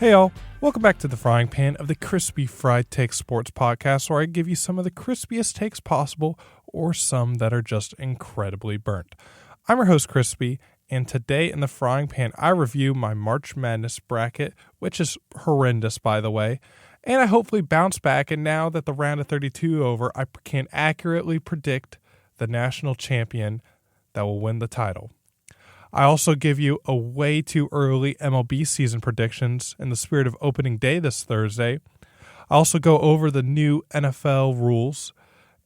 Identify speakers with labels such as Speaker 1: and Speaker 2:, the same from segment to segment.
Speaker 1: Hey all, welcome back to the frying pan of the Chrispy Fried Take Sports Podcast, where I give you some of the crispiest takes possible or some that are just incredibly burnt. I'm your host Chrispy, and today in the frying pan I review my March Madness bracket, which is horrendous by the way, and I hopefully bounce back, and now that the round of 32 over, I can accurately predict the national champion that will win the title. I also give you a way too early MLB season predictions in the spirit of opening day this Thursday. I also go over the new NFL rules.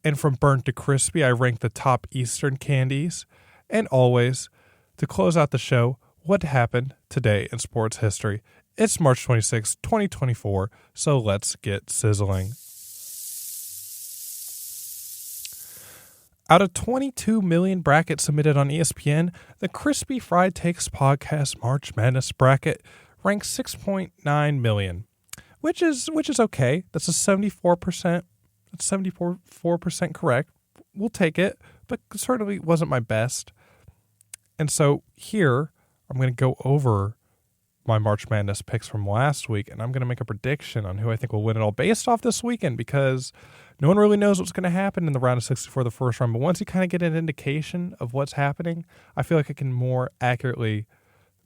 Speaker 1: And from burnt to crispy, I rank the top Easter Candies. And always, to close out the show, what happened today in sports history. It's March 26, 2024, so let's get sizzling. Out of 22 million brackets submitted on ESPN, the Chrispy Fried Takes Podcast March Madness bracket ranks 6.9 million, which is okay. That's a 74%. That's 74% correct. We'll take it, but certainly wasn't my best. And so here, I'm going to go over my March Madness picks from last week, and I'm going to make a prediction on who I think will win it all based off this weekend, because no one really knows what's going to happen in the round of 64, the first round. But once you kind of get an indication of what's happening, I feel like I can more accurately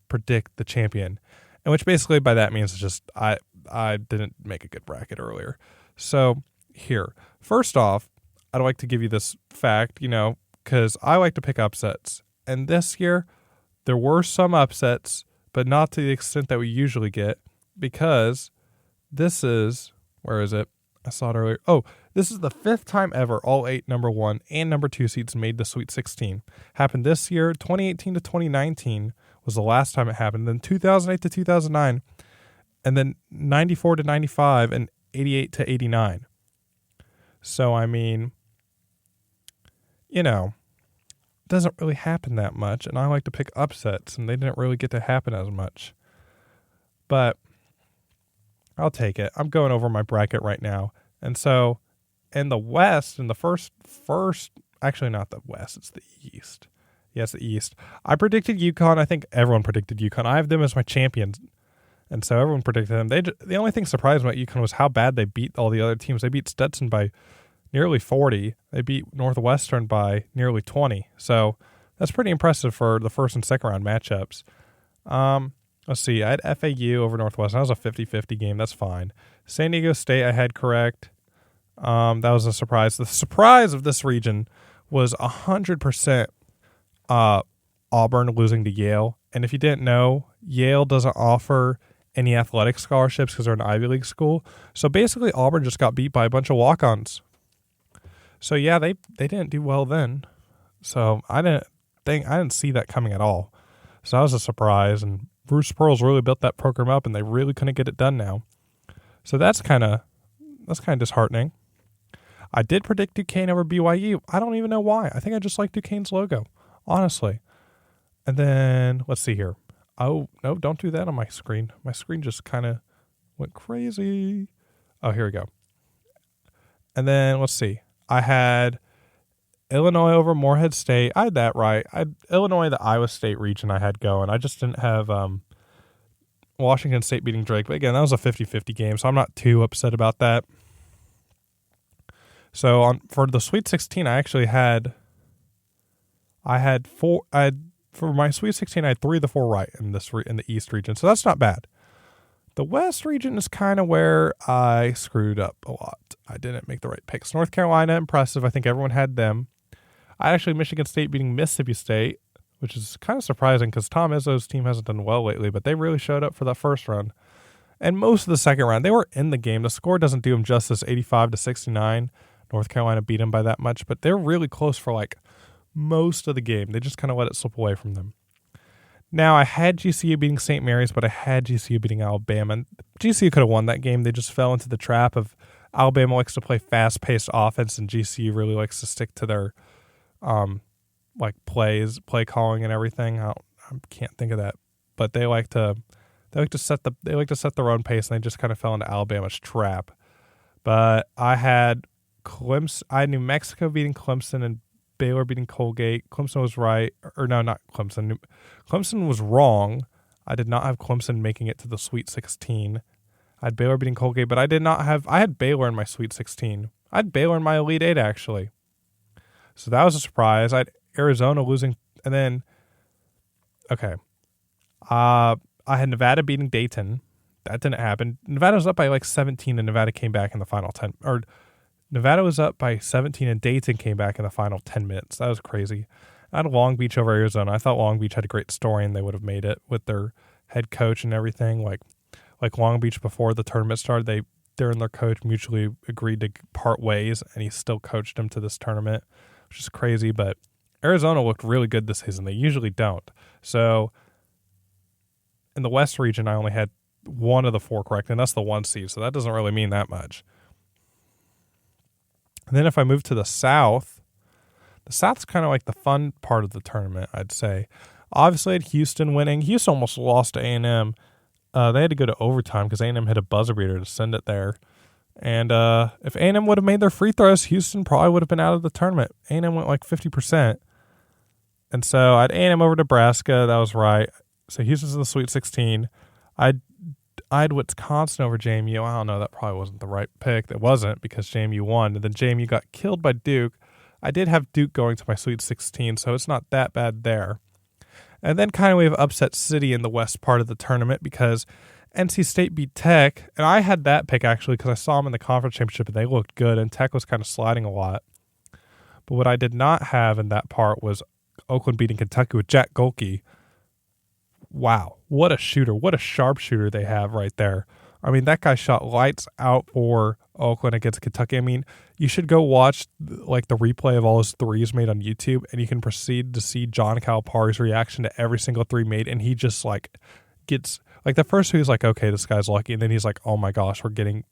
Speaker 1: predict the champion. And which basically by that means just I didn't make a good bracket earlier. So here, first off, I'd like to give you this fact, because I like to pick upsets. And this year, there were some upsets, but not to the extent that we usually get, because this is, where is it? I saw it earlier. Oh, this is the fifth time ever all 8 number 1 and number 2 seeds made the Sweet 16. Happened this year. 2018 to 2019 was the last time it happened. Then 2008 to 2009, and then 94 to 95, and 88 to 89. So, I mean, it doesn't really happen that much, and I like to pick upsets, and they didn't really get to happen as much. But I'll take it. I'm going over my bracket right now. And so in the West, in the first, actually not the West, it's the East. Yes, the East. I predicted UConn. I think everyone predicted UConn. I have them as my champions. And so everyone predicted them. The only thing surprising about UConn was how bad they beat all the other teams. They beat Stetson by nearly 40. They beat Northwestern by nearly 20. So that's pretty impressive for the first and second round matchups. Let's see. I had FAU over Northwestern. That was a 50-50 game. That's fine. San Diego State I had correct. That was a surprise. The surprise of this region was 100% Auburn losing to Yale. And if you didn't know, Yale doesn't offer any athletic scholarships because they're an Ivy League school. So basically Auburn just got beat by a bunch of walk-ons. So yeah, they didn't do well then. So I didn't see that coming at all. So that was a surprise, and Bruce Pearl's really built that program up, and they really couldn't get it done now. So that's kind of disheartening. I did predict Duquesne over BYU. I don't even know why. I think I just like Duquesne's logo, honestly. And then let's see here. Oh no, don't do that on my screen. My screen just kind of went crazy. Oh, here we go. And then let's see. I had Illinois over Morehead State. I had that right. Illinois, the Iowa State region I had going. I just didn't have Washington State beating Drake. But again, that was a 50-50 game, so I'm not too upset about that. So for the Sweet 16, for my Sweet 16, I had 3 of the 4 right in the East region. So that's not bad. The West region is kind of where I screwed up a lot. I didn't make the right picks. North Carolina, impressive. I think everyone had them. I actually Michigan State beating Mississippi State, which is kind of surprising because Tom Izzo's team hasn't done well lately, but they really showed up for that first round. And most of the second round, they were in the game. The score doesn't do them justice, 85 to 69. North Carolina beat them by that much, but they're really close for like most of the game. They just kind of let it slip away from them. Now, I had GCU beating St. Mary's, but I had GCU beating Alabama. And GCU could have won that game. They just fell into the trap of Alabama likes to play fast-paced offense, and GCU really likes to stick to their play calling and everything. I can't think of that, but they like to set their own pace, and they just kind of fell into Alabama's trap. But I had New Mexico beating Clemson and Baylor beating Colgate. Clemson was right, or no, not Clemson. Clemson was wrong. I did not have Clemson making it to the Sweet 16. I had Baylor beating Colgate, but I had Baylor in my Sweet 16. I had Baylor in my Elite 8, actually. So that was a surprise. I had Arizona losing, and then, okay. I had Nevada beating Dayton. That didn't happen. Nevada was up by like 17, and Nevada came back in the final 10. Or Nevada was up by 17, and Dayton came back in the final 10 minutes. That was crazy. I had Long Beach over Arizona. I thought Long Beach had a great story, and they would have made it with their head coach and everything. Like Long Beach before the tournament started, they and their coach mutually agreed to part ways, and he still coached them to this tournament, which is crazy. But Arizona looked really good this season. They usually don't. So in the West region, I only had one of the four correct, and that's the 1 seed, so that doesn't really mean that much. And then if I move to the South's kind of like the fun part of the tournament, I'd say. Obviously, I had Houston winning. Houston almost lost to A&M. They had to go to overtime because A&M hit a buzzer beater to send it there. And if A&M would have made their free throws, Houston probably would have been out of the tournament. A&M went like 50%. And so I had A&M over Nebraska. That was right. So Houston's in the Sweet 16. I had Wisconsin over JMU. I don't know. That probably wasn't the right pick. It wasn't because JMU won. And then JMU got killed by Duke. I did have Duke going to my Sweet 16, so it's not that bad there. And then kind of we have upset city in the west part of the tournament because NC State beat Tech. And I had that pick actually because I saw them in the conference championship and they looked good. And Tech was kind of sliding a lot. But what I did not have in that part was Oakland beating Kentucky with Jack Golke. Wow, what a shooter. What a sharpshooter they have right there. I mean, that guy shot lights out for Oakland against Kentucky. I mean, you should go watch like the replay of all his threes made on YouTube, and you can proceed to see John Calipari's reaction to every single three made, and he just like gets like the first two he's like, okay, this guy's lucky, and then he's like, oh my gosh, we're getting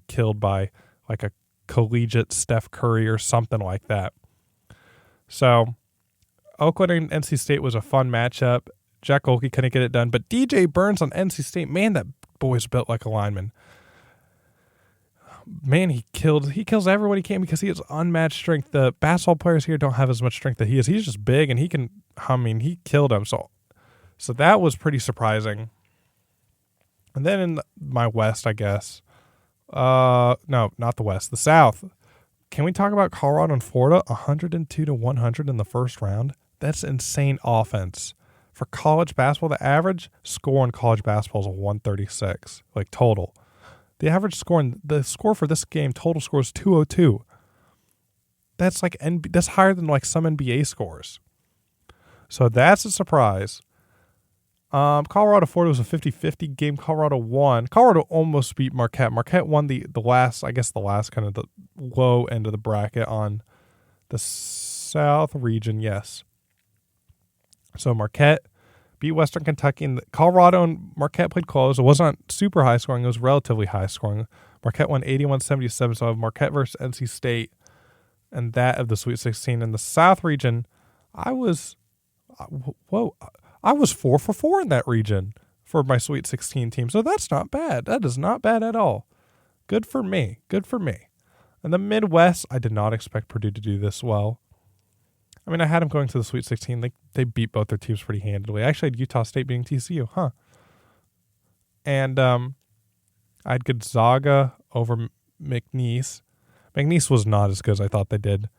Speaker 1: killed by like a collegiate Steph Curry or something like that. So Oakland and NC State was a fun matchup. Jack Golke couldn't get it done, but DJ Burns on NC State, man, that boy's built like a lineman. Man, he kills everyone he can because he has unmatched strength. The basketball players here don't have as much strength that he is. He's just big, and he killed him. So that was pretty surprising. And then in my West, I guess. No, not the West. The South. Can we talk about Colorado and Florida? 102-100 in the first round. That's insane offense. For college basketball, the average score in college basketball is 136, like total. The score for this game, total score is 202. That's like that's higher than like some NBA scores. So that's a surprise. Colorado Florida was a 50-50 game. Colorado won. Colorado almost beat Marquette. Marquette won the last kind of the low end of the bracket on the South region. Yes. So Marquette beat Western Kentucky, and Colorado and Marquette played close. It wasn't super high scoring. It was relatively high scoring. Marquette won 81-77. So I have Marquette versus NC State, and that of the Sweet 16. In the South region, I was 4 for 4 in that region for my Sweet 16 team. So that's not bad. That is not bad at all. Good for me. Good for me. In the Midwest, I did not expect Purdue to do this well. I mean, I had them going to the Sweet 16. They beat both their teams pretty handily. I actually had Utah State beating TCU, And I had Gonzaga over McNeese. McNeese was not as good as I thought they did.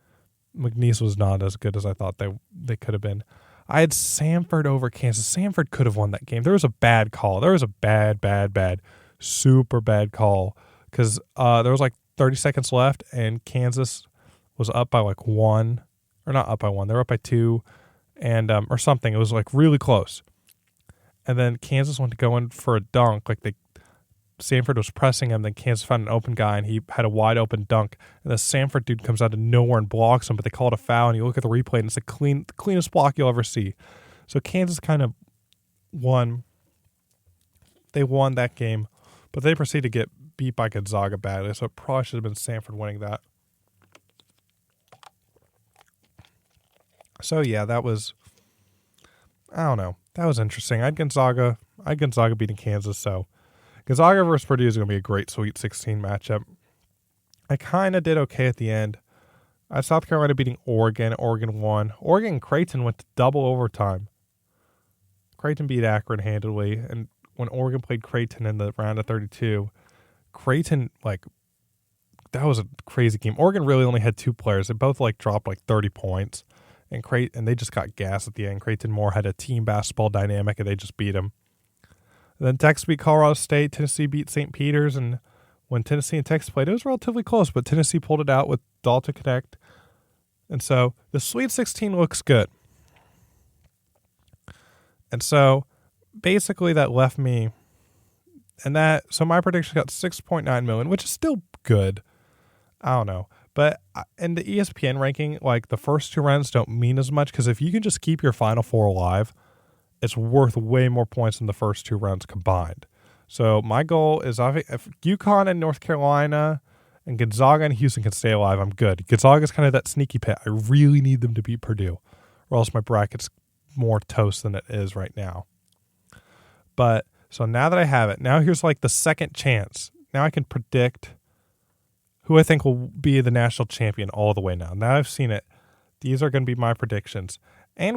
Speaker 1: McNeese was not as good as I thought they could have been. I had Samford over Kansas. Samford could have won that game. There was a bad call. There was a bad, super bad call because there was like 30 seconds left, and Kansas was up by like 1. Or not up by 1. They were up by 2 and or something. It was like really close. And then Kansas went to go in for a dunk. Samford was pressing him. Then Kansas found an open guy, and he had a wide open dunk. And the Samford dude comes out of nowhere and blocks him, but they call it a foul. And you look at the replay, and it's the cleanest block you'll ever see. So Kansas kind of won. They won that game, but they proceeded to get beat by Gonzaga badly. So it probably should have been Samford winning that. So, yeah, that was, I don't know. That was interesting. I had Gonzaga beating Kansas, so Gonzaga versus Purdue is going to be a great Sweet 16 matchup. I kind of did okay at the end. I had South Carolina beating Oregon. Oregon won. Oregon and Creighton went to double overtime. Creighton beat Akron handily, and when Oregon played Creighton in the round of 32, Creighton, like, that was a crazy game. Oregon really only had 2 players. They both, like, dropped, like, 30 points, and they just got gas at the end. Creighton more had a team basketball dynamic, and they just beat them. And then Texas beat Colorado State. Tennessee beat St. Peter's, and when Tennessee and Texas played, it was relatively close, but Tennessee pulled it out with Dalton Connect. And so the Sweet 16 looks good. And so basically that left me, so my prediction got 6.9 million, which is still good. I don't know. But in the ESPN ranking, like, the first 2 rounds don't mean as much, because if you can just keep your Final Four alive, it's worth way more points than the first 2 rounds combined. So my goal is, if UConn and North Carolina and Gonzaga and Houston can stay alive, I'm good. Gonzaga is kind of that sneaky pit. I really need them to beat Purdue, or else my bracket's more toast than it is right now. But so now that I have it, now here's like the second chance. Now I can predict who I think will be the national champion all the way now. Now I've seen it. These are going to be my predictions. And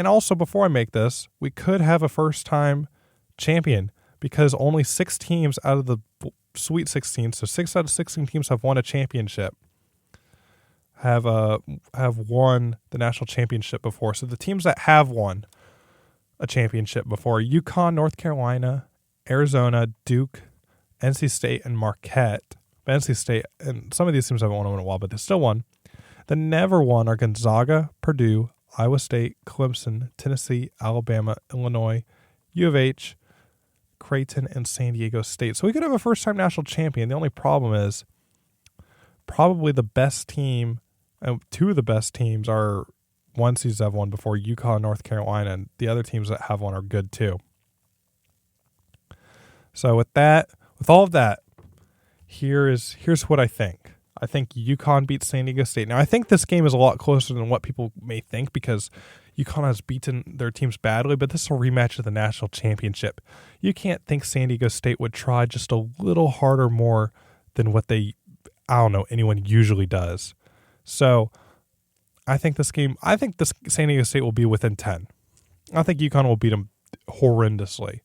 Speaker 1: also before I make this, we could have a first-time champion, because only 6 teams out of the Sweet 16, so 6 out of 16 teams have won a championship, have won the national championship before. So the teams that have won a championship before: UConn, North Carolina, Arizona, Duke, NC State, and Marquette. But NC State, and some of these teams haven't won in a while, but they still won. The never won are Gonzaga, Purdue, Iowa State, Clemson, Tennessee, Alabama, Illinois, U of H, Creighton, and San Diego State. So we could have a first-time national champion. The only problem is probably the best team, 2 of the best teams are 1 seeds that have won before: UConn, North Carolina, and the other teams that have won are good too. So with all of that, here's what I think. I think UConn beats San Diego State. Now, I think this game is a lot closer than what people may think, because UConn has beaten their teams badly, but this is a rematch of the national championship. You can't think San Diego State would try just a little harder more than what anyone usually does. So I think this San Diego State will be within 10. I think UConn will beat them horrendously.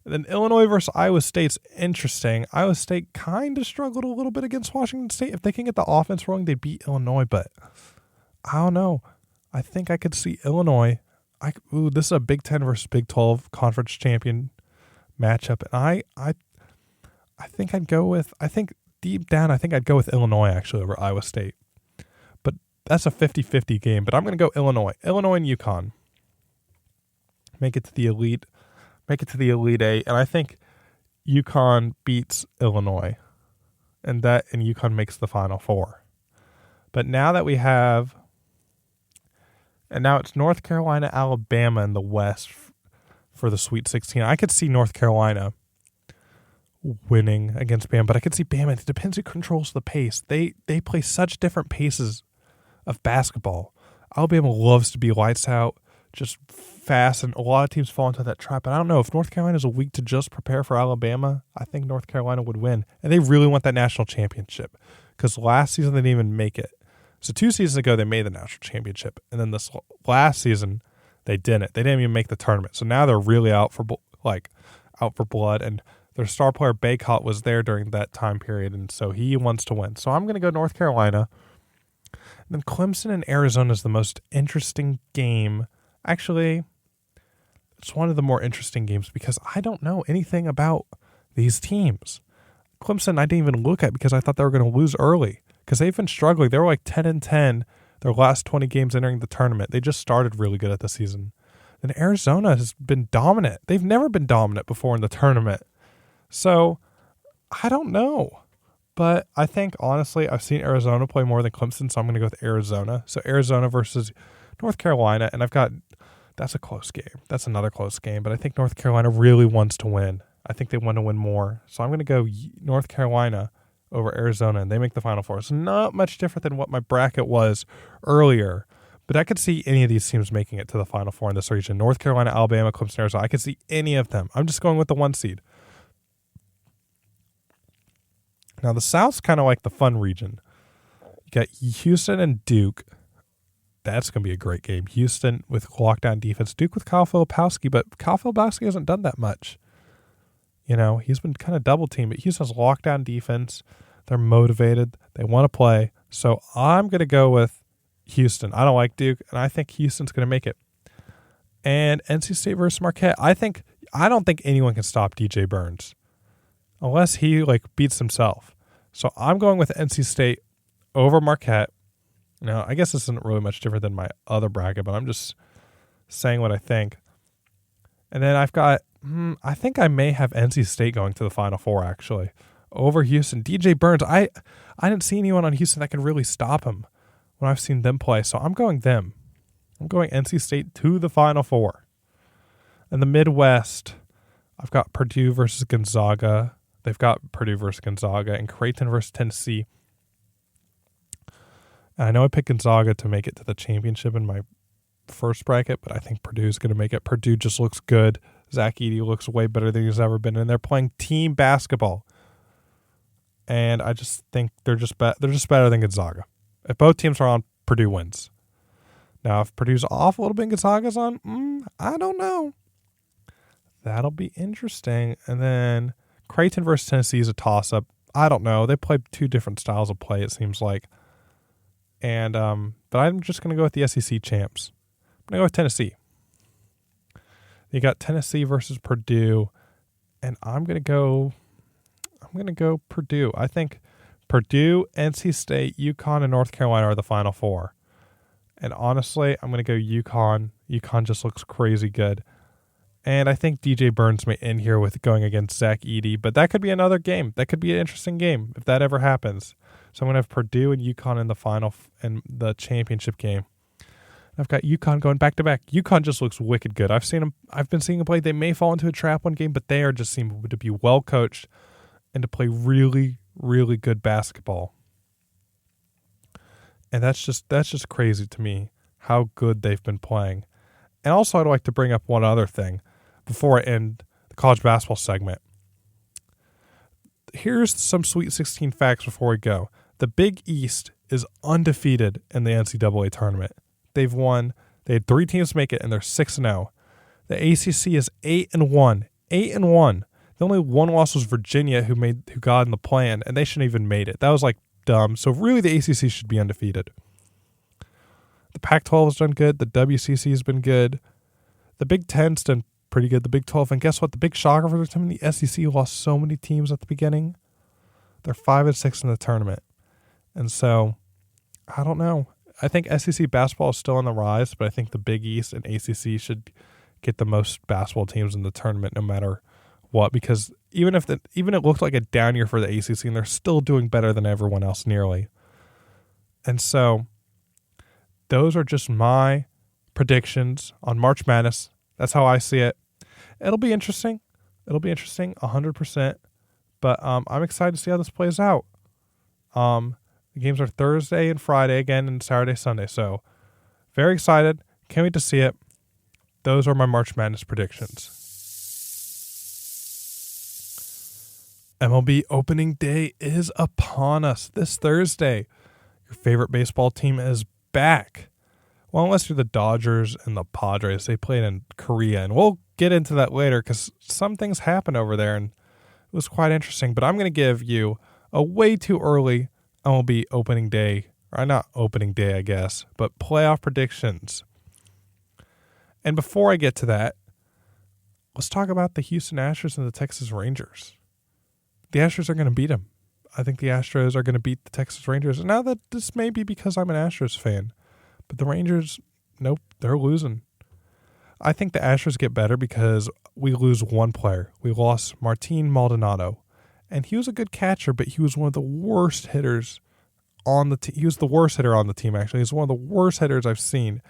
Speaker 1: Then Illinois versus Iowa State's interesting. Iowa State kind of struggled a little bit against Washington State. If they can get the offense rolling, they beat Illinois, but I don't know. I think I could see Illinois. This is a Big 10 versus Big 12 conference champion matchup, and I think deep down, I'd go with Illinois actually over Iowa State. But that's a 50-50 game, but I'm going to go Illinois. Illinois and UConn make it to the Elite Eight, and I think UConn beats Illinois, and UConn makes the Final Four. But now it's North Carolina, Alabama in the West for the Sweet 16. I could see North Carolina winning against Bama, but I could see Bama. It depends who controls the pace. They play such different paces of basketball. Alabama loves to be lights out, just fast, and a lot of teams fall into that trap. But I don't know, if North Carolina's a week to just prepare for Alabama, I think North Carolina would win. And they really want that national championship, because last season they didn't even make it. So 2 seasons ago they made the national championship, and then this last season they didn't. They didn't even make the tournament. So now they're really out for blood, and their star player Baycott was there during that time period, and so he wants to win. So I'm going to go North Carolina. And then Clemson and Arizona is the most interesting game. Actually, it's one of the more interesting games because I don't know anything about these teams. Clemson I didn't even look at because I thought they were going to lose early, because they've been struggling. They were like 10-10 their last 20 games entering the tournament. They just started really good at the season. And Arizona has been dominant. They've never been dominant before in the tournament. So I don't know. But I think, honestly, I've seen Arizona play more than Clemson, so I'm going to go with Arizona. So Arizona versus North Carolina, and that's a close game. That's another close game, but I think North Carolina really wants to win. I think they want to win more. So I'm going to go North Carolina over Arizona, and they make the Final Four. It's not much different than what my bracket was earlier, but I could see any of these teams making it to the Final Four in this region. North Carolina, Alabama, Clemson, Arizona. I could see any of them. I'm just going with the 1 seed. Now, the South's kind of like the fun region. You got Houston and Duke That's going to be a great game. Houston with lockdown defense. Duke with Kyle Filipowski, but Kyle Filipowski hasn't done that much. He's been kind of double teamed, but Houston's lockdown defense. They're motivated. They want to play. So I'm going to go with Houston. I don't like Duke, and I think Houston's going to make it. And NC State versus Marquette. I don't think anyone can stop DJ Burns unless he beats himself. So I'm going with NC State over Marquette. Now, I guess this isn't really much different than my other bracket, but I'm just saying what I think. And then I've got, I think I may have NC State going to the Final Four, actually, over Houston. DJ Burns, I didn't see anyone on Houston that could really stop him when I've seen them play, so I'm going them. I'm going NC State to the Final Four. In the Midwest, I've got Purdue versus Gonzaga. They've got Purdue versus Gonzaga and Creighton versus Tennessee. And I know I picked Gonzaga to make it to the championship in my first bracket, but I think Purdue's going to make it. Purdue just looks good. Zach Edey looks way better than he's ever been, and they're playing team basketball. And I just think they're just better than Gonzaga. If both teams are on, Purdue wins. Now, if Purdue's off a little bit and Gonzaga's on, I don't know. That'll be interesting. And then Creighton versus Tennessee is a toss-up. I don't know. They play two different styles of play, it seems like. And but I'm just going to go with the SEC champs. I'm going to go with Tennessee. You got Tennessee versus Purdue, and I'm going to go Purdue. I think Purdue, NC State, UConn, and North Carolina are the Final Four. And honestly, I'm going to go UConn. UConn just looks crazy good. And I think DJ Burns may end here with going against Zach Edey, but that could be another game. That could be an interesting game if that ever happens. So I'm going to have Purdue and UConn in the final and the championship game. I've got UConn going back to back. UConn just looks wicked good. I've been seeing them play. They may fall into a trap one game, but they are just seem to be well coached and to play really, really good basketball. And that's just crazy to me how good they've been playing. And also, I'd like to bring up one other thing before I end the college basketball segment. Here's some Sweet 16 facts before we go. The Big East is undefeated in the NCAA tournament. They had 3 teams make it, and they're 6-0. The ACC is 8-1. 8-1. The only one loss was Virginia, who got in the plan, and they shouldn't even made it. That was dumb. So really, the ACC should be undefeated. The Pac-12 has done good. The WCC has been good. The Big Ten's done pretty good. The Big 12, and guess what? The big shocker for the team, the SEC lost so many teams at the beginning. They're 5-6 in the tournament, and so I don't know. I think SEC basketball is still on the rise, but I think the Big East and ACC should get the most basketball teams in the tournament, no matter what. Because even it looked like a down year for the ACC, and they're still doing better than everyone else nearly. And so those are just my predictions on March Madness. That's how I see it. It'll be interesting. 100%. But I'm excited to see how this plays out. The games are Thursday and Friday again, and Saturday, Sunday. So very excited. Can't wait to see it. Those are my March Madness predictions. MLB opening day is upon us this Thursday. Your favorite baseball team is back. Well, unless you're the Dodgers and the Padres. They played in Korea, and we'll get into that later because some things happen over there, and it was quite interesting. But I'm going to give you a way too early MLB opening day, or not opening day, I guess, but playoff predictions. And before I get to that, let's talk about the Houston Astros and the Texas Rangers. The Astros are going to beat them. I think the Astros are going to beat the Texas Rangers. And now that this may be because I'm an Astros fan, but the Rangers, nope, they're losing. I think the Astros get better because we lose one player. We lost Martin Maldonado. And he was a good catcher, but he was one of the worst hitters on the team. He was the worst hitter on the team, actually. He's one of the worst hitters I've seen.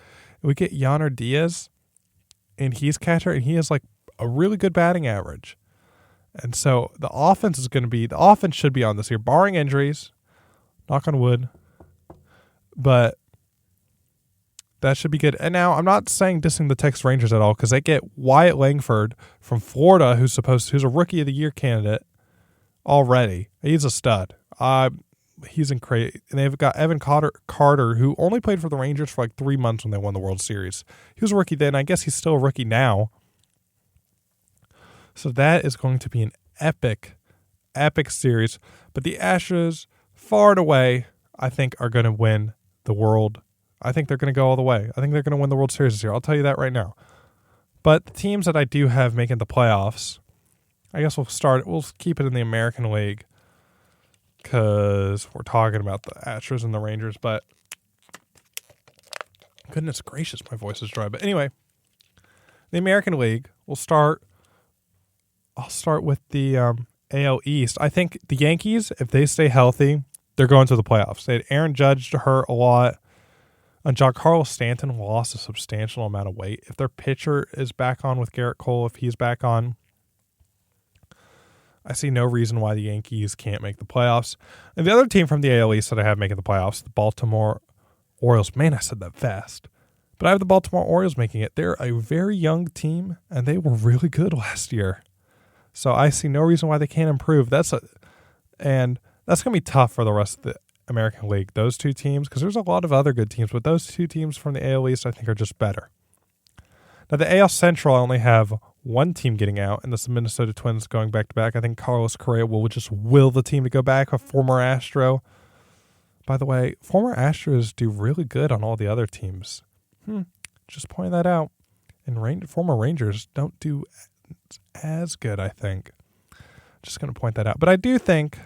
Speaker 1: We get Yainer Diaz, and he's catcher, and he has a really good batting average. And so the offense should be on this year, barring injuries. Knock on wood. But that should be good. And now I'm not dissing the Texas Rangers at all, because they get Wyatt Langford from Florida, who's a Rookie of the Year candidate already. He's a stud. he's in crazy. And they've got Evan Carter, who only played for the Rangers for like 3 months when they won the World Series. He was a rookie then. I guess he's still a rookie now. So that is going to be an epic series. But the Astros, far and away, I think are going to win the World. I think they're going to go all the way. I think they're going to win the World Series this year. I'll tell you that right now. But the teams that I do have making the playoffs, I guess we'll keep it in the American League because we're talking about the Astros and the Rangers. But goodness gracious, my voice is dry. But anyway, the American League, I'll start with the AL East. I think the Yankees, if they stay healthy, they're going to the playoffs. They had Aaron Judge to hurt a lot. And Giancarlo Stanton lost a substantial amount of weight. If their pitcher is back on with Garrett Cole, if he's back on, I see no reason why the Yankees can't make the playoffs. And the other team from the AL East that I have making the playoffs, the Baltimore Orioles. Man, I said that fast. But I have the Baltimore Orioles making it. They're a very young team, and they were really good last year. So I see no reason why they can't improve. That's going to be tough for the rest of the American League, those two teams, because there's a lot of other good teams, but those two teams from the AL East I think are just better. Now the AL Central, I only have one team getting out, and that's the Minnesota Twins going back-to-back. I think Carlos Correa will just will the team to go back, a former Astro. By the way, former Astros do really good on all the other teams. Just point that out. And former Rangers don't do as good, I think. Just going to point that out. But I do think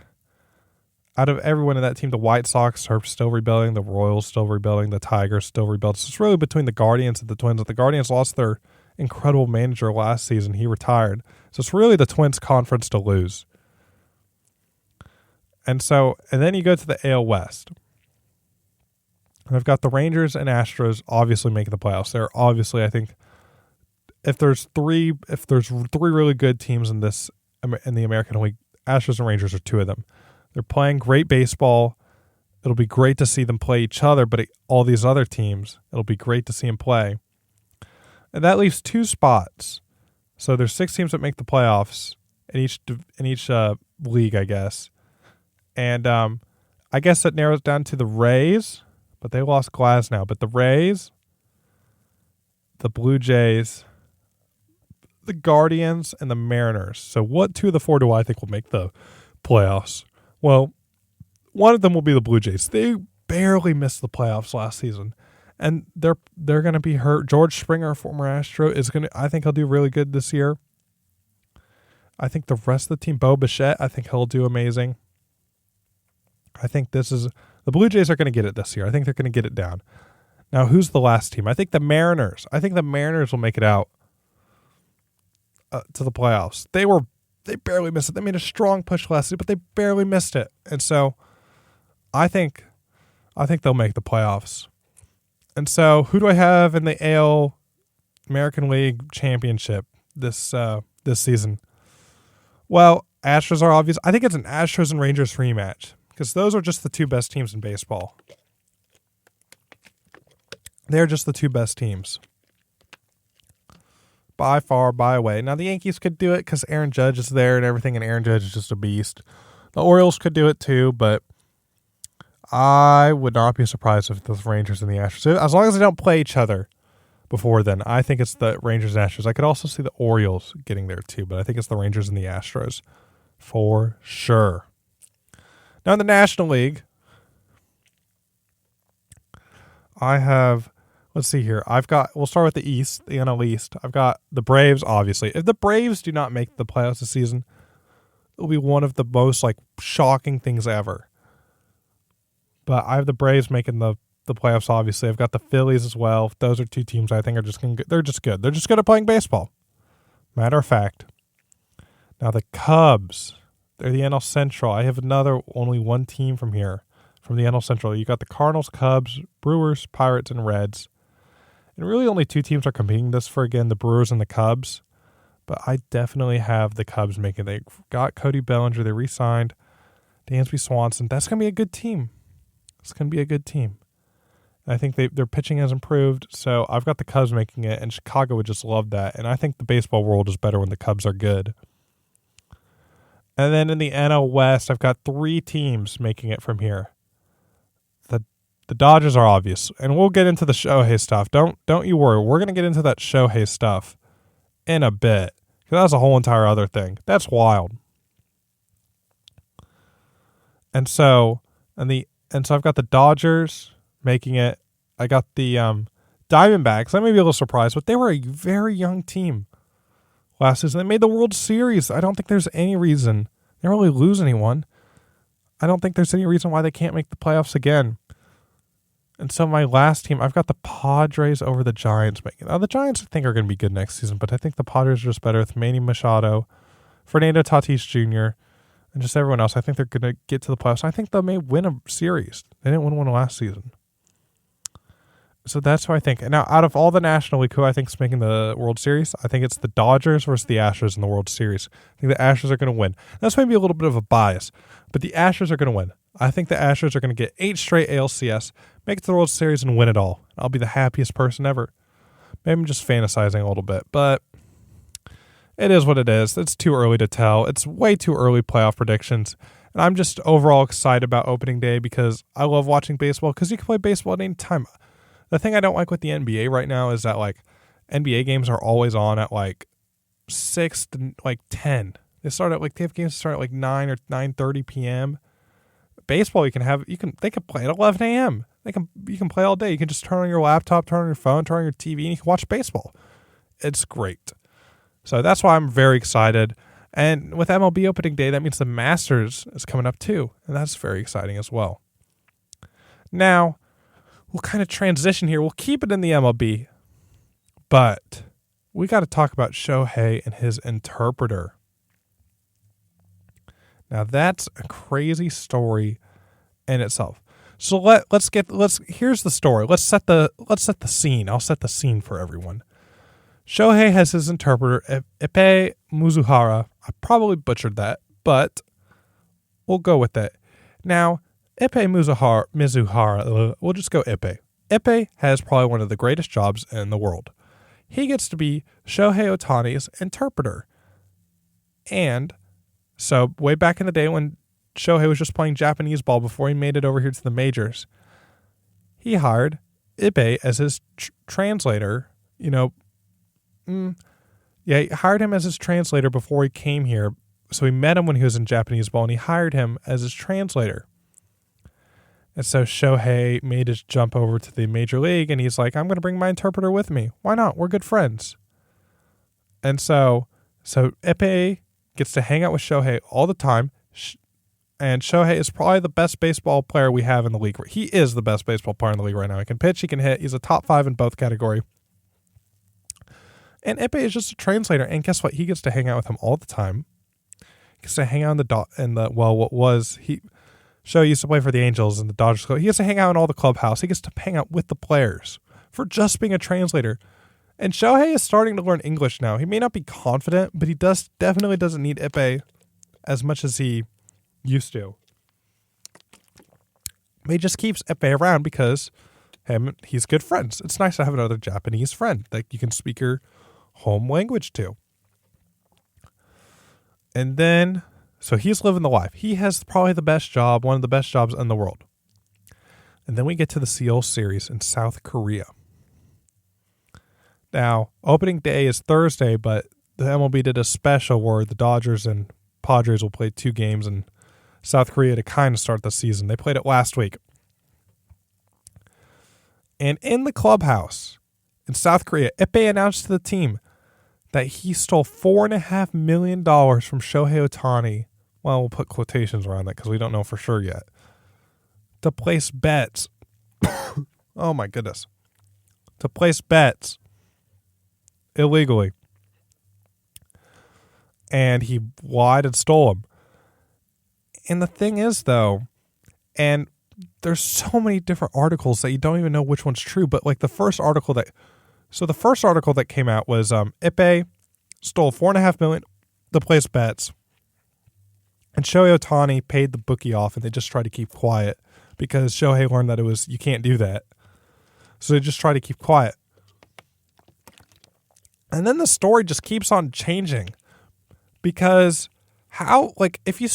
Speaker 1: out of everyone in that team, the White Sox are still rebuilding, the Royals still rebuilding, the Tigers still rebuilding. So it's really between the Guardians and the Twins. The Guardians lost their incredible manager last season. He retired. So it's really the Twins conference to lose. And then you go to the AL West. And I've got the Rangers and Astros obviously making the playoffs. They're obviously, I think, if there's three really good teams in the American League, Astros and Rangers are two of them. They're playing great baseball. It'll be great to see them play each other, but all these other teams, it'll be great to see them play. And that leaves 2 spots. So there's 6 teams that make the playoffs in each league, I guess. And I guess that narrows down to the Rays, but they lost Glass now. But the Rays, the Blue Jays, the Guardians, and the Mariners. So what 2 of the 4 do I think will make the playoffs? Well, one of them will be the Blue Jays. They barely missed the playoffs last season, and they're going to be hurt. George Springer, former Astro, I think he'll do really good this year. I think the rest of the team, Bo Bichette, I think he'll do amazing. I think the Blue Jays are going to get it this year. I think they're going to get it down. Now, who's the last team? I think the Mariners. I think the Mariners will make it out to the playoffs. They barely missed it. They made a strong push last season, but they barely missed it. And so I think they'll make the playoffs. And so who do I have in the AL American League Championship this season? Well, Astros are obvious. I think it's an Astros and Rangers rematch because those are just the 2 best teams in baseball. They're just the 2 best teams. By far, by away. Now, the Yankees could do it because Aaron Judge is there and everything, and Aaron Judge is just a beast. The Orioles could do it too, but I would not be surprised if the Rangers and the Astros, as long as they don't play each other before then, I think it's the Rangers and Astros. I could also see the Orioles getting there too, but I think it's the Rangers and the Astros for sure. Now, in the National League, I have... Let's see here. We'll start with the East, the NL East. I've got the Braves, obviously. If the Braves do not make the playoffs this season, it'll be one of the most shocking things ever. But I have the Braves making the playoffs, obviously. I've got the Phillies as well. Those are 2 teams I think are just going to they're just good. They're just good at playing baseball. Matter of fact. Now the Cubs, they're the NL Central. I have only one team from here, from the NL Central. You got the Cardinals, Cubs, Brewers, Pirates, and Reds. And really only 2 teams are competing this for, again, the Brewers and the Cubs. But I definitely have the Cubs making. They got Cody Bellinger. They re-signed Dansby Swanson. That's going to be a good team. It's going to be a good team. And I think their pitching has improved. So I've got the Cubs making it, and Chicago would just love that. And I think the baseball world is better when the Cubs are good. And then in the NL West, I've got 3 teams making it from here. The Dodgers are obvious, and we'll get into the Shohei stuff. Don't you worry. We're going to get into that Shohei stuff in a bit, because that's a whole entire other thing. That's wild. And so I've got the Dodgers making it. I got the Diamondbacks. I may be a little surprised, but they were a very young team last season. They made the World Series. I don't think there's any reason. They don't really lose anyone. I don't think there's any reason why they can't make the playoffs again. And so my last team, I've got the Padres over the Giants. Now, the Giants, I think, are going to be good next season, but I think the Padres are just better with Manny Machado, Fernando Tatis Jr., and just everyone else. I think they're going to get to the playoffs. I think they may win a series. They didn't win one last season. So that's who I think. And now, out of all the National League, who I think is making the World Series, I think it's the Dodgers versus the Astros in the World Series. I think the Astros are going to win. That's maybe a little bit of a bias, but the Astros are going to win. I think the Astros are going to get 8 straight ALCS, make it to the World Series, and win it all. I'll be the happiest person ever. Maybe I'm just fantasizing a little bit, but it is what it is. It's too early to tell. It's way too early playoff predictions. And I'm just overall excited about opening day because I love watching baseball because you can play baseball at any time. The thing I don't like with the NBA right now is that like NBA games are always on at like 6 to like 10. They have games that start at like 9 or 9:30 p.m. Baseball they can play at 11 a.m. You can play all day. You can just turn on your laptop, turn on your phone, turn on your TV, and you can watch baseball. It's great. So that's why I'm very excited. And with MLB opening day, that means the Masters is coming up too, and that's very exciting as well. Now, we'll kind of transition here. We'll keep it in the MLB, but we got to talk about Shohei and his interpreter. Now that's a crazy story in itself. So here's the story. Let's set the scene. I'll set the scene for everyone. Shohei has his interpreter, Ippei Mizuhara. I probably butchered that, but we'll go with it. Now, Ippei Mizuhara, we'll just go Ippei. Ippei has probably one of the greatest jobs in the world. He gets to be Shohei Ohtani's interpreter. And so way back in the day when Shohei was just playing Japanese ball before he made it over here to the majors, he hired Ippei as his translator. He hired him as his translator before he came here. So he met him when he was in Japanese ball, and he hired him as his translator. And so Shohei made his jump over to the major league, and he's like, I'm going to bring my interpreter with me. Why not? We're good friends. And so Ippei gets to hang out with Shohei all the time. And Shohei is probably the best baseball player we have in the league. He is the best baseball player in the league right now. He can pitch, he can hit. He's a top 5 in both category. And Ippei is just a translator. And guess what? He gets to hang out with him all the time. He gets to hang out Shohei used to play for the Angels and the Dodgers. He gets to hang out in all the clubhouse. He gets to hang out with the players for just being a translator. And Shohei is starting to learn English now. He may not be confident, but he definitely doesn't need Ippei as much as he used to. But he just keeps Ippei around because he's good friends. It's nice to have another Japanese friend that you can speak your home language to. And then, so he's living the life. He has probably the best job, one of the best jobs in the world. And then we get to the Seoul series in South Korea. Now, opening day is Thursday, but the MLB did a special where the Dodgers and Padres will play 2 games in South Korea to kind of start the season. They played it last week. And in the clubhouse in South Korea, Ippei announced to the team that he stole $4.5 million from Shohei Ohtani. Well, we'll put quotations around that because we don't know for sure yet. To place bets. Oh my goodness. To place bets illegally. And he lied and stole them. And the thing is, though, and there's so many different articles that you don't even know which one's true, but like the first article that came out was Ippei stole $4.5 million to place bets, and Shohei Ohtani paid the bookie off, and they just tried to keep quiet because Shohei learned that you can't do that. So they just try to keep quiet. And then the story just keeps on changing because How, like, if Epé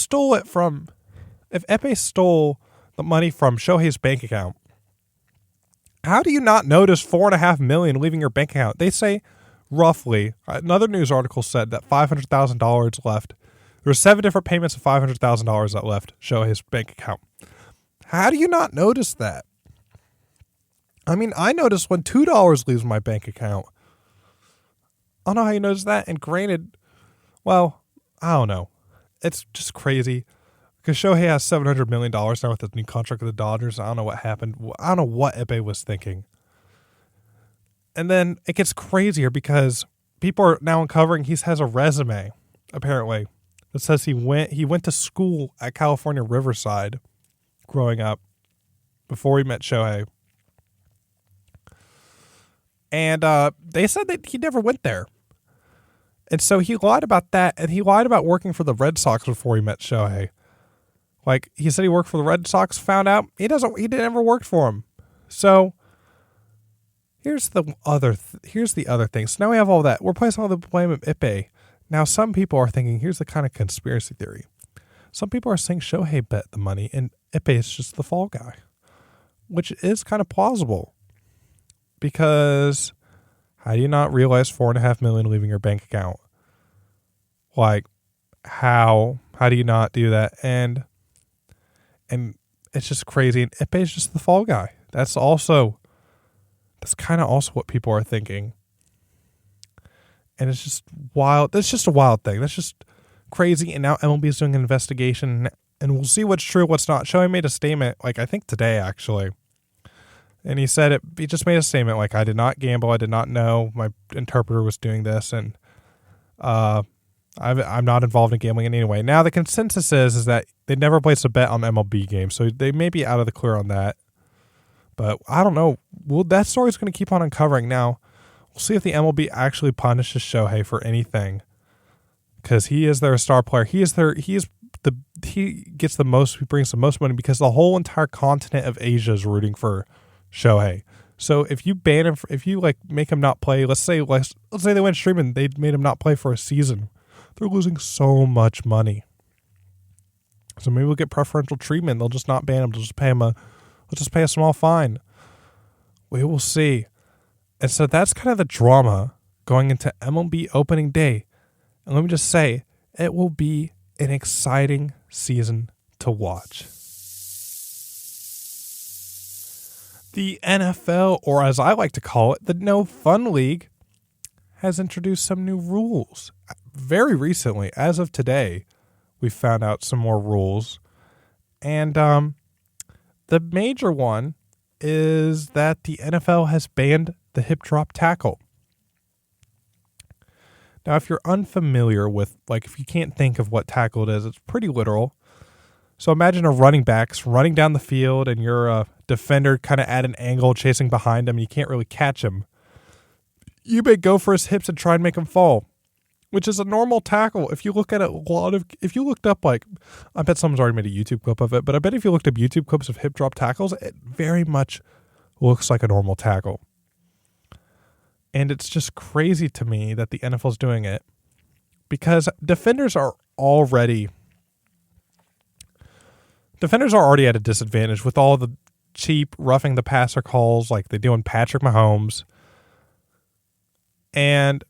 Speaker 1: stole the money from Shohei's bank account, how do you not notice $4.5 million leaving your bank account? They say roughly, another news article said that $500,000 left. There were 7 different payments of $500,000 that left Shohei's bank account. How do you not notice that? I mean, I notice when $2 leaves my bank account. I don't know how you notice that. And granted, well, I don't know. It's just crazy. Because Shohei has $700 million now with his new contract with the Dodgers. I don't know what happened. I don't know what Epé was thinking. And then it gets crazier because people are now uncovering he has a resume, apparently, that says he went to school at California Riverside growing up before he met Shohei. And they said that he never went there. And so he lied about that, and he lied about working for the Red Sox before he met Shohei. Like, he said he worked for the Red Sox, found out he never worked for him. So here's the other thing. So now we have all that. We're placing all the blame of Epé. Now some people are thinking, here's the kind of conspiracy theory. Some people are saying Shohei bet the money and Epé is just the fall guy, which is kind of plausible. Because how do you not realize $4.5 million leaving your bank account? Like, how do you not do that? And it's just crazy. And Epé is just the fall guy. That's kind of also what people are thinking. And it's just wild. That's just a wild thing. That's just crazy. And now MLB is doing an investigation, and we'll see what's true, what's not. Shohei made a statement, like, I think today, actually. And he said he just made a statement, like, I did not gamble. I did not know my interpreter was doing this. And I'm not involved in gambling in any way. Now, the consensus is that they never placed a bet on MLB games. So they may be out of the clear on that. But I don't know. Well, that story's going to keep on uncovering. Now, we'll see if the MLB actually punishes Shohei for anything. Because he is their star player. He gets the most, he brings the most money because the whole entire continent of Asia is rooting for Shohei. So if you ban him, if you like make him not play, let's say they went streaming, they made him not play for a season. They're losing so much money. So maybe we'll get preferential treatment. They'll just not ban him. They'll just pay a small fine. We will see. And so that's kind of the drama going into MLB opening day. And let me just say, it will be an exciting season to watch. The NFL, or as I like to call it, the No Fun League, has introduced some new rules. Very recently, as of today, we found out some more rules. And the major one is that the NFL has banned the hip drop tackle. Now, if you're unfamiliar with, like, if you can't think of what tackle it is, it's pretty literal. So imagine a running back's running down the field and you're a defender kind of at an angle chasing behind him. You can't really catch him. You may go for his hips and try and make him fall, which is a normal tackle. If you look at if you looked up, like, I bet someone's already made a YouTube clip of it, but I bet if you looked up YouTube clips of hip drop tackles, it very much looks like a normal tackle. And it's just crazy to me that the NFL is doing it because defenders are already at a disadvantage with all the cheap roughing the passer calls like they do in Patrick Mahomes. And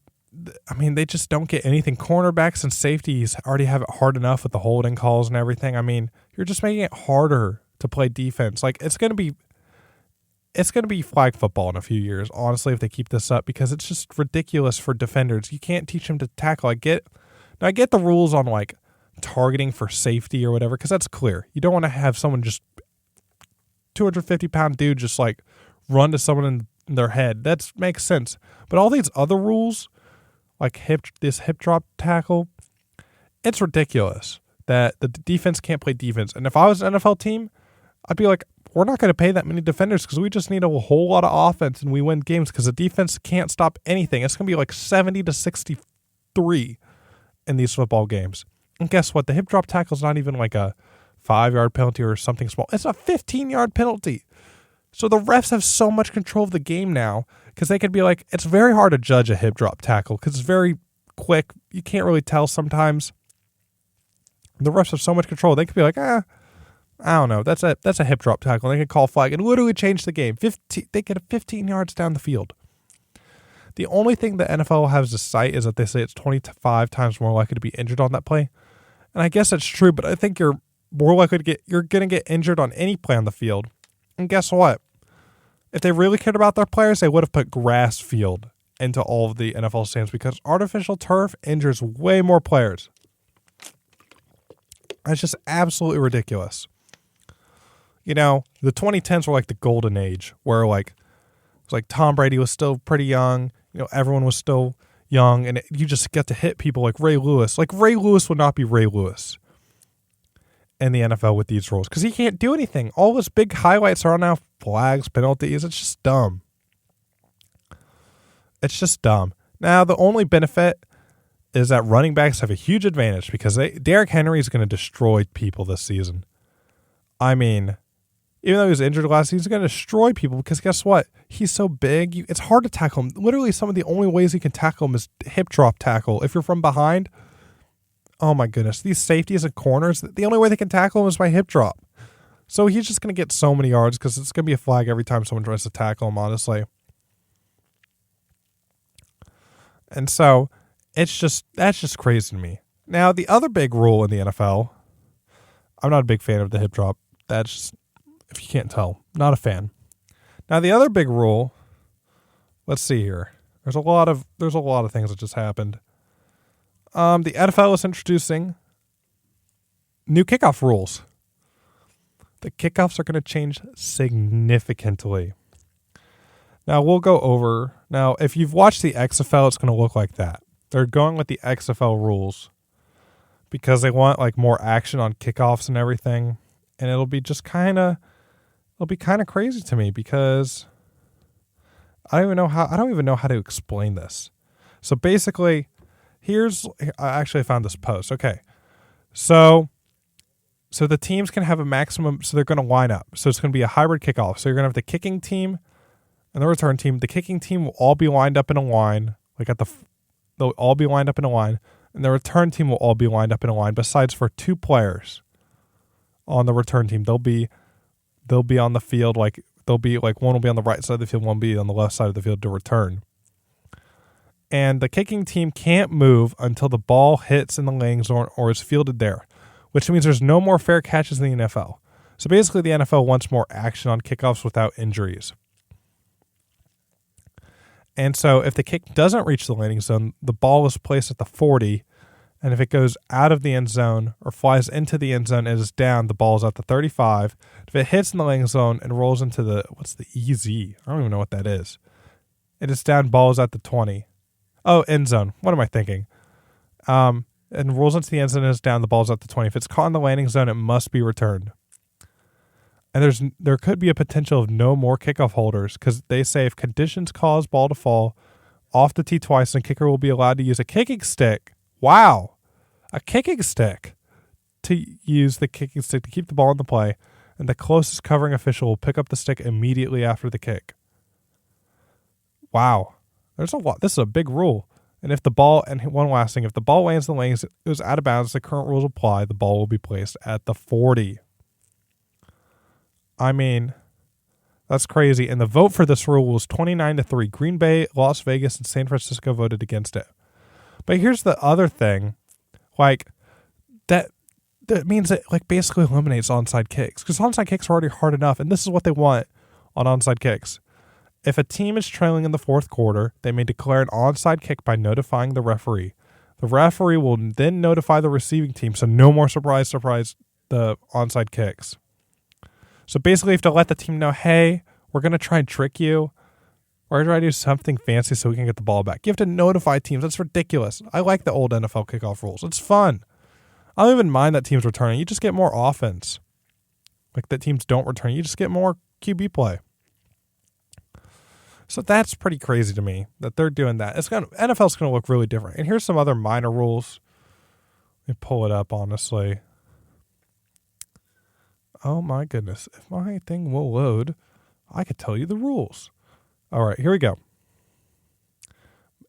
Speaker 1: I mean, they just don't get anything. Cornerbacks and safeties already have it hard enough with the holding calls and everything. I mean, you're just making it harder to play defense. Like, it's going to be flag football in a few years, honestly, if they keep this up, because it's just ridiculous for defenders. You can't teach them to tackle. I get the rules on, like, targeting for safety or whatever, because that's clear. You don't want to have someone just 250-pound dude just, like, run to someone in their head. That makes sense. But all these other rules, like this hip drop tackle, it's ridiculous that the defense can't play defense. And if I was an NFL team, I'd be like, we're not going to pay that many defenders because we just need a whole lot of offense and we win games because the defense can't stop anything. It's going to be like 70-63 in these football games. And guess what? The hip drop tackle is not even like a 5-yard penalty or something small. It's a 15-yard penalty. So the refs have so much control of the game now because they could be like, it's very hard to judge a hip drop tackle because it's very quick. You can't really tell sometimes. The refs have so much control. They could be like, I don't know. That's a hip drop tackle. They could call flag and literally change the game. They get 15 yards down the field. The only thing the NFL has to cite is that they say it's 25 times more likely to be injured on that play. And I guess that's true, but I think you're more likely to you're going to get injured on any play on the field. And guess what? If they really cared about their players, they would have put grass field into all of the NFL stands because artificial turf injures way more players. It's just absolutely ridiculous. You know, the 2010s were like the golden age where like it's like Tom Brady was still pretty young. You know, everyone was still young, and you just get to hit people like Ray Lewis. Like Ray Lewis would not be Ray Lewis in the NFL with these rules because he can't do anything. All his big highlights are now flags, penalties. It's just dumb. It's just dumb. Now, the only benefit is that running backs have a huge advantage because Derrick Henry is going to destroy people this season. I mean, even though he was injured last season, he's going to destroy people because guess what? He's so big. It's hard to tackle him. Literally, some of the only ways you can tackle him is hip drop tackle. If you're from behind, oh my goodness. These safeties and corners, the only way they can tackle him is by hip drop. So he's just going to get so many yards because it's going to be a flag every time someone tries to tackle him, honestly. And so that's just crazy to me. Now, the other big rule in the NFL, I'm not a big fan of the hip drop. That's just, if you can't tell, not a fan. Now, the other big rule, let's see here. There's a lot of things that just happened. The NFL is introducing new kickoff rules. The kickoffs are going to change significantly. Now, we'll go over. Now, if you've watched the XFL, it's going to look like that. They're going with the XFL rules because they want like more action on kickoffs and everything. And it'll be kind of crazy to me because I don't even know how to explain this. So basically, I actually found this post. Okay. So the teams can have a maximum, so they're going to line up. So it's going to be a hybrid kickoff. So you're going to have the kicking team and the return team. The kicking team will all be lined up in a line, they'll all be lined up in a line, and the return team will all be lined up in a line. Besides for two players on the return team, they'll be on the field one will be on the right side of the field, one will be on the left side of the field to return. And the kicking team can't move until the ball hits in the landing zone or is fielded there, which means there's no more fair catches in the NFL. So basically, the NFL wants more action on kickoffs without injuries. And so if the kick doesn't reach the landing zone, the ball is placed at the 40, and if it goes out of the end zone or flies into the end zone and is down, the ball is at the 35. If it hits in the landing zone and rolls into what's the EZ? I don't even know what that is. It is down, ball is at the 20. Oh, end zone. What am I thinking? And rolls into the end zone and is down, the ball is at the 20. If it's caught in the landing zone, it must be returned. And there could be a potential of no more kickoff holders because they say if conditions cause ball to fall off the tee twice, the kicker will be allowed to use a kicking stick. Wow. A kicking stick. To use the kicking stick to keep the ball in the play, and the closest covering official will pick up the stick immediately after the kick. Wow. There's a lot. This is a big rule. And one last thing, if the ball lands in the lanes, it goes out of bounds, the current rules apply, the ball will be placed at the 40. I mean, that's crazy. And the vote for this rule was 29-3. Green Bay, Las Vegas, and San Francisco voted against it. But here's the other thing. That means it basically eliminates onside kicks. Because onside kicks are already hard enough. And this is what they want on onside kicks. If a team is trailing in the fourth quarter, they may declare an onside kick by notifying the referee. The referee will then notify the receiving team. So no more surprise, the onside kicks. So basically, you have to let the team know, hey, we're going to try and trick you. We're going to try to do something fancy so we can get the ball back. You have to notify teams. That's ridiculous. I like the old NFL kickoff rules. It's fun. I don't even mind that teams returning. You just get more offense. That teams don't return. You just get more QB play. So that's pretty crazy to me that they're doing that. NFL's going to look really different. And here's some other minor rules. Let me pull it up, honestly. Oh my goodness. If my thing will load, I could tell you the rules. All right, here we go.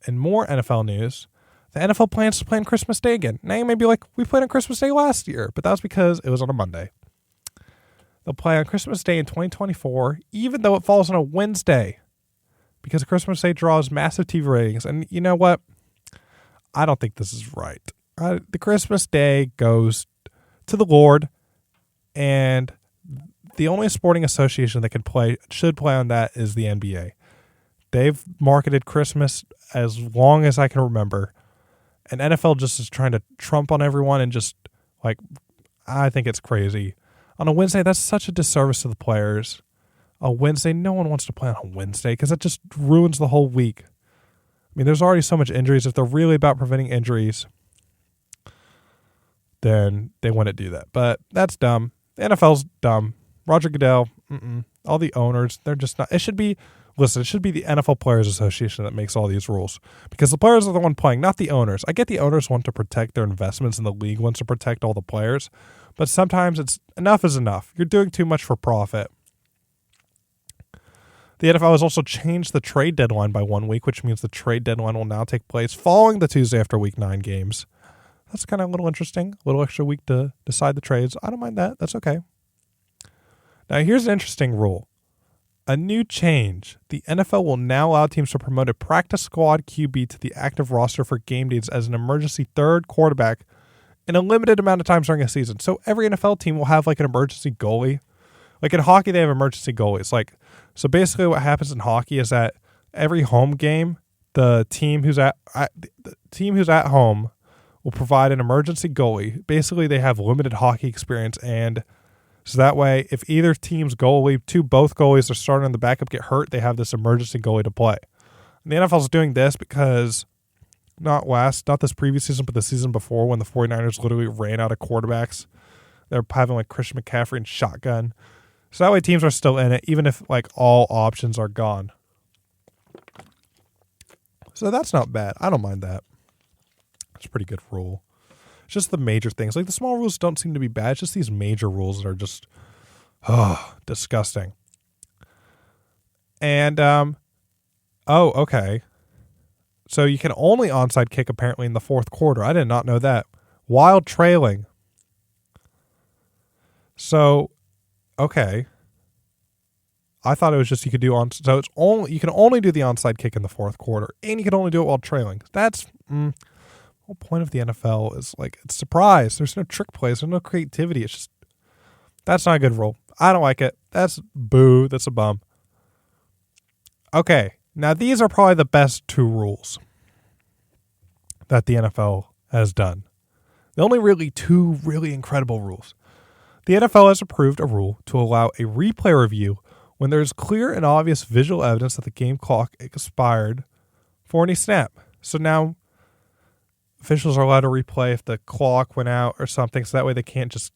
Speaker 1: In more NFL news, The NFL plans to play on Christmas Day again. Now you may be like, we played on Christmas Day last year, but that was because it was on a Monday. They'll play on Christmas Day in 2024, even though it falls on a Wednesday, because Christmas Day draws massive TV ratings. And you know what? I don't think this is right. The Christmas Day goes to the Lord, and the only sporting association that should play on that is the NBA. They've marketed Christmas as long as I can remember. And NFL just is trying to trump on everyone and just, like, I think it's crazy. On a Wednesday, that's such a disservice to the players. A Wednesday, no one wants to play on a Wednesday because it just ruins the whole week. I mean, there's already so much injuries. If they're really about preventing injuries, then they wouldn't do that. But that's dumb. The NFL's dumb. Roger Goodell, all the owners, they're just not. It should be the NFL Players Association that makes all these rules, because the players are the one playing, not the owners. I get the owners want to protect their investments and the league wants to protect all the players, but sometimes enough is enough. You're doing too much for profit. The NFL has also changed the trade deadline by 1 week, which means the trade deadline will now take place following the Tuesday after Week 9 games. That's kind of a little interesting. A little extra week to decide the trades. I don't mind that. That's okay. Now, here's an interesting rule. A new change. The NFL will now allow teams to promote a practice squad QB to the active roster for game days as an emergency third quarterback in a limited amount of times during a season. So every NFL team will have like an emergency goalie. Like in hockey, they have emergency goalies. So basically what happens in hockey is that every home game, the team who's at home will provide an emergency goalie. Basically, they have limited hockey experience, and so that way, if either team's both goalies are starting and the backup get hurt, they have this emergency goalie to play. And the NFL's doing this because not this previous season, but the season before, when the 49ers literally ran out of quarterbacks. They're having like Christian McCaffrey and shotgun. So that way teams are still in it, even if like all options are gone. So that's not bad. I don't mind that. It's a pretty good rule. It's just the major things. Like the small rules don't seem to be bad. It's just these major rules that are just disgusting. And okay. So you can only onside kick apparently in the fourth quarter. I did not know that. While trailing. So okay. I thought it was just you could do you can only do the onside kick in the fourth quarter, and you can only do it while trailing. That's the whole point of the NFL is like it's surprise. There's no trick plays, there's no creativity. It's just that's not a good rule. I don't like it. That's boo. That's a bum. Okay, now these are probably the best two rules that the NFL has done. The only really two really incredible rules. The NFL has approved a rule to allow a replay review when there is clear and obvious visual evidence that the game clock expired for any snap. So now officials are allowed to replay if the clock went out or something, so that way they can't just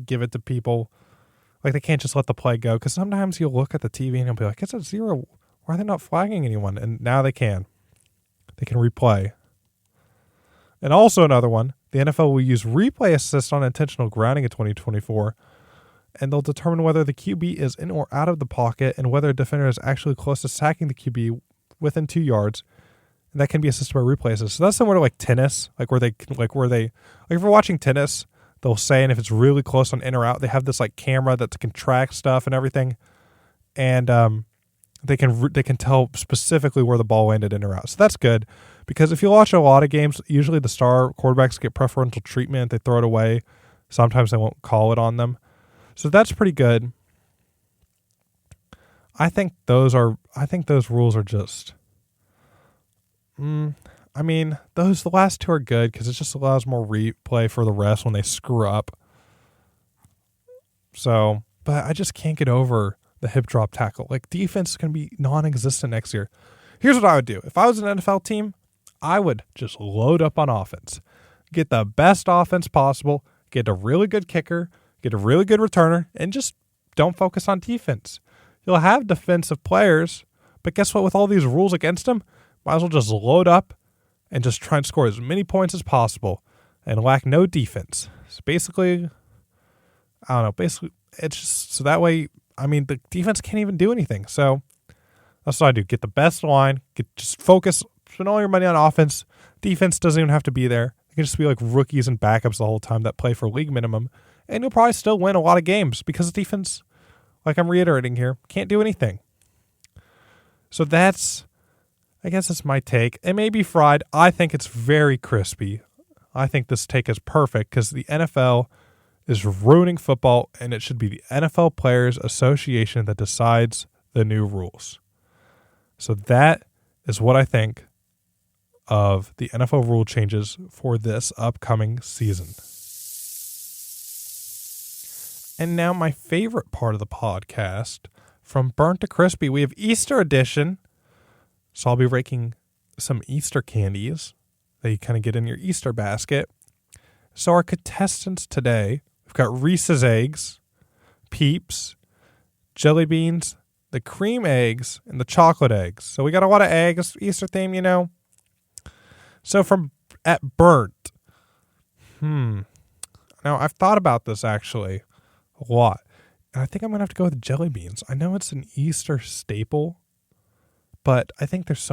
Speaker 1: give it to people. Like they can't just let the play go, because sometimes you'll look at the TV and you'll be like, it's at 0. Why are they not flagging anyone? And now they can. They can replay. And also another one, the NFL will use replay assist on intentional grounding in 2024, and they'll determine whether the QB is in or out of the pocket and whether a defender is actually close to sacking the QB within 2 yards. And that can be assisted by replay assist. So that's similar to like tennis, if you're watching tennis, they'll say, and if it's really close on in or out, they have this like camera that can track stuff and everything. And they can tell specifically where the ball landed in or out. So that's good, because if you watch a lot of games, usually the star quarterbacks get preferential treatment. They throw it away. Sometimes they won't call it on them. So that's pretty good. I think those rules are just the last two are good because it just allows more replay for the refs when they screw up. So, but I just can't get over the hip drop tackle. Like, defense is going to be non-existent next year. Here's what I would do. If I was an NFL team, I would just load up on offense. Get the best offense possible. Get a really good kicker. Get a really good returner. And just don't focus on defense. You'll have defensive players, but guess what? With all these rules against them, might as well just load up and just try and score as many points as possible and lack no defense. So basically, I don't know. Basically, it's just so that way, the defense can't even do anything. So that's what I do. Get the best line. Just focus. Spend all your money on offense. Defense doesn't even have to be there. It can just be like rookies and backups the whole time that play for league minimum. And you'll probably still win a lot of games because the defense, like I'm reiterating here, can't do anything. So I guess that's my take. It may be fried. I think it's very crispy. I think this take is perfect because the NFL is ruining football, and it should be the NFL Players Association that decides the new rules. So that is what I think of the NFL rule changes for this upcoming season. And now my favorite part of the podcast, from burnt to crispy, we have Easter edition. So I'll be raking some Easter candies that you kind of get in your Easter basket. So our contestants today, we've got Reese's Eggs, Peeps, Jelly Beans, the cream eggs, and the chocolate eggs. So we got a lot of eggs, Easter theme, you know. So at burnt. Now I've thought about this actually a lot. And I think I'm going to have to go with jelly beans. I know it's an Easter staple, but I think there's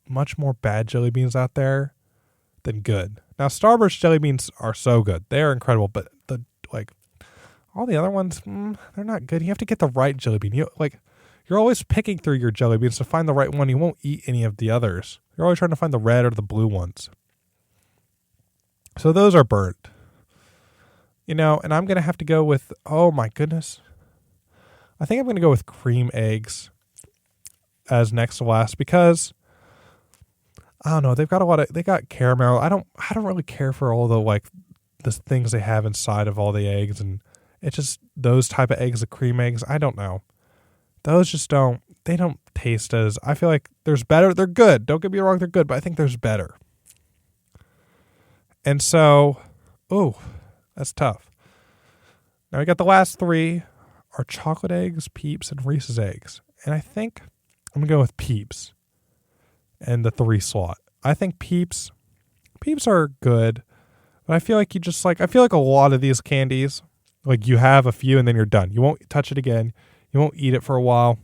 Speaker 1: much more bad jelly beans out there than good. Now, Starburst jelly beans are so good. They are incredible, but all the other ones, they're not good. You have to get the right jelly bean. You're always picking through your jelly beans to find the right one. You won't eat any of the others. You're always trying to find the red or the blue ones. So those are burnt. And I'm going to have to go with, oh my goodness. I think I'm going to go with cream eggs as next to last because I don't know, they got caramel. I don't really care for all the things they have inside of all the eggs, and it's just those type of eggs, the cream eggs. I don't know. Those just don't taste as, I feel like there's better. They're good. Don't get me wrong, they're good, but I think there's better. And so, that's tough. Now we got the last three are chocolate eggs, Peeps, and Reese's Eggs. And I think I'm going to go with Peeps and the 3 slot. I think Peeps are good, but I feel like I feel like a lot of these candies, you have a few and then you're done. You won't touch it again. You won't eat it for a while.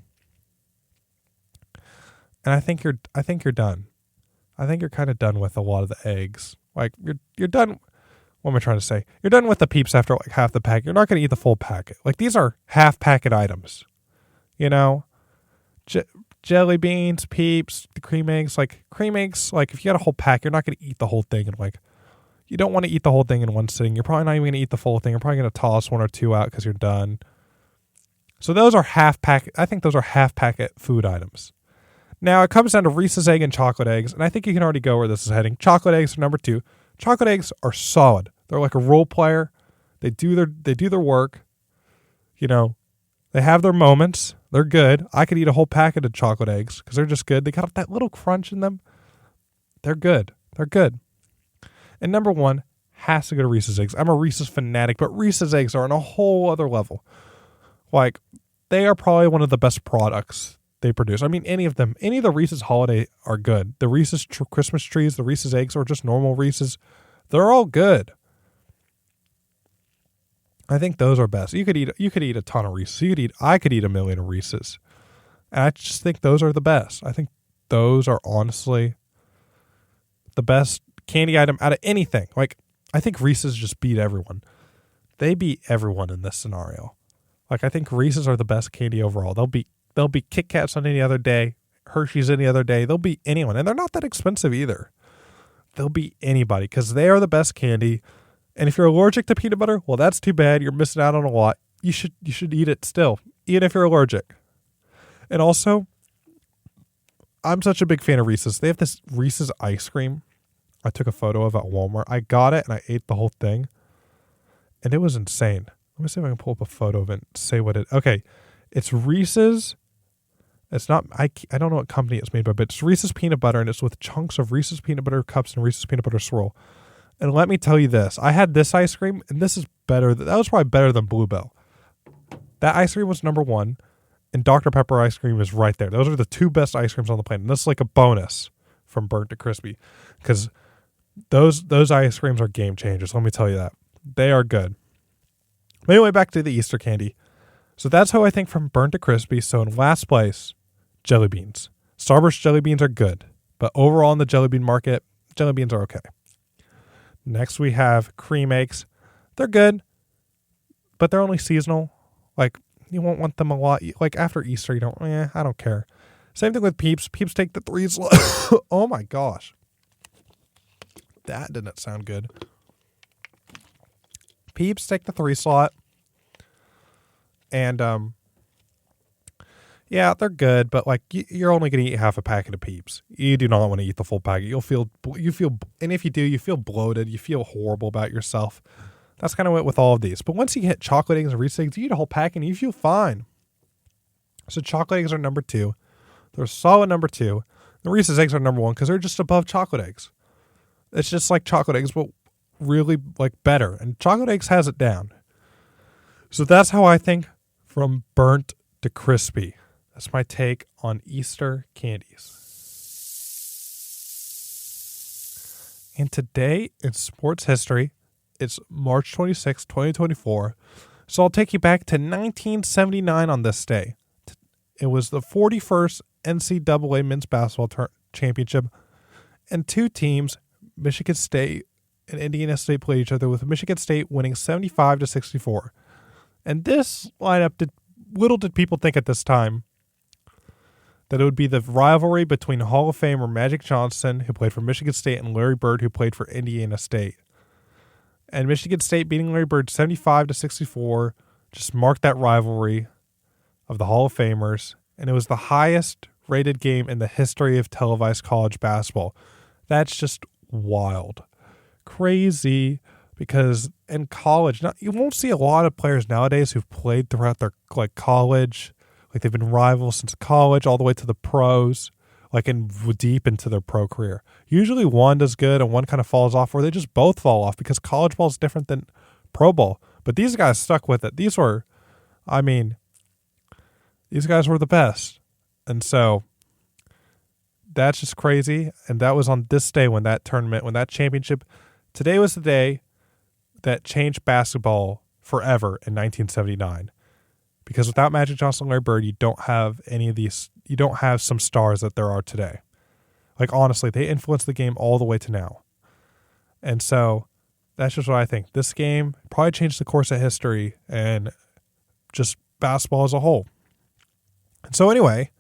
Speaker 1: And I think you're done. I think you're kind of done with a lot of the eggs. You're done. What am I trying to say? You're done with the Peeps after half the pack. You're not going to eat the full packet. These are half packet items. Jelly beans, Peeps, the cream eggs. Cream eggs, if you got a whole pack, you're not going to eat the whole thing. And you don't want to eat the whole thing in one sitting. You're probably not even going to eat the full thing. You're probably going to toss 1 or 2 out because you're done. So those are half packet. I think those are half packet food items. Now it comes down to Reese's Egg and chocolate eggs, and I think you can already go where this is heading. Chocolate eggs are number 2. Chocolate eggs are solid. They're like a role player. They do their work. They have their moments. They're good. I could eat a whole packet of chocolate eggs because they're just good. They got that little crunch in them. They're good. They're good. And number 1 has to go to Reese's Eggs. I'm a Reese's fanatic, but Reese's Eggs are on a whole other level. They are probably one of the best products they produce. I mean, any of the Reese's holiday are good. The Reese's Christmas trees, the Reese's Eggs, or just normal Reese's, they're all good. I think those are best. You could eat a ton of Reese's. I could eat a million of Reese's. And I just think those are the best. I think those are honestly the best candy item out of anything. I think Reese's just beat everyone. They beat everyone in this scenario. I think Reese's are the best candy overall. They'll be Kit Kats on any other day, Hershey's any other day. They'll beat anyone, and they're not that expensive either. They'll beat anybody because they are the best candy. And if you're allergic to peanut butter, well, that's too bad. You're missing out on a lot. You should eat it still, even if you're allergic. And also, I'm such a big fan of Reese's. They have this Reese's ice cream I took a photo of at Walmart. I got it and I ate the whole thing, and it was insane. Let me see if I can pull up a photo of it and say what it... Okay, it's Reese's. It's not... I don't know what company it's made by, but it's Reese's peanut butter, and it's with chunks of Reese's peanut butter cups and Reese's peanut butter swirl. And let me tell you this. I had this ice cream, and this is better. That was probably better than Bluebell. That ice cream was number 1, and Dr. Pepper ice cream is right there. Those are the 2 best ice creams on the planet. And this is like a bonus from burnt to crispy, because those ice creams are game changers. Let me tell you that. They are good. Anyway, back to the Easter candy. So that's how I think from burnt to crispy. So in last place, jelly beans. Starburst jelly beans are good, but overall in the jelly bean market, Jelly beans are okay. Next we have cream eggs. They're good, but they're only seasonal. Like, you won't want them a lot. Like, after Easter, you don't, I don't care. Same thing with Peeps. Peeps take the 3 slot. Oh my gosh. That didn't sound good. Peeps take the 3 slot. And, yeah, they're good, but like, you're only going to eat half a packet of Peeps. You do not want to eat the full packet. You feel, and if you do, you feel bloated. You feel horrible about yourself. That's kind of it with all of these. But once you hit chocolate eggs and Reese's eggs, you eat a whole packet and you feel fine. So chocolate eggs are number 2. They're a solid number 2. The Reese's eggs are number 1 because they're just above chocolate eggs. It's just like chocolate eggs, but really like better. And chocolate eggs has it down. So that's how I think from burnt to crispy. That's my take on Easter candies. And today in sports history, it's March 26, 2024. So I'll take you back to 1979 on this day. It was the 41st NCAA men's basketball championship. And 2 teams, Michigan State and Indiana State, played each other, with Michigan State winning 75-64. And this lineup, little did people think at this time that it would be the rivalry between Hall of Famer Magic Johnson, who played for Michigan State, and Larry Bird, who played for Indiana State. And Michigan State beating Larry Bird 75-64 just marked that rivalry of the Hall of Famers. And it was the highest rated game in the history of televised college basketball. That's just wild. Crazy, because in college, you won't see a lot of players nowadays who've played throughout their college. Like, they've been rivals since college all the way to the pros, like in deep into their pro career. Usually one does good and one kind of falls off, or they just both fall off, because college ball is different than pro ball. But these guys stuck with it. These guys were the best. And so that's just crazy. And that was on this day when that championship, today was the day that changed basketball forever in 1979. Because without Magic Johnson and Larry Bird, you don't have any of these, you don't have some stars that there are today. Like, honestly, they influenced the game all the way to now. And so that's just what I think. This game probably changed the course of history and just basketball as a whole. And so anyway,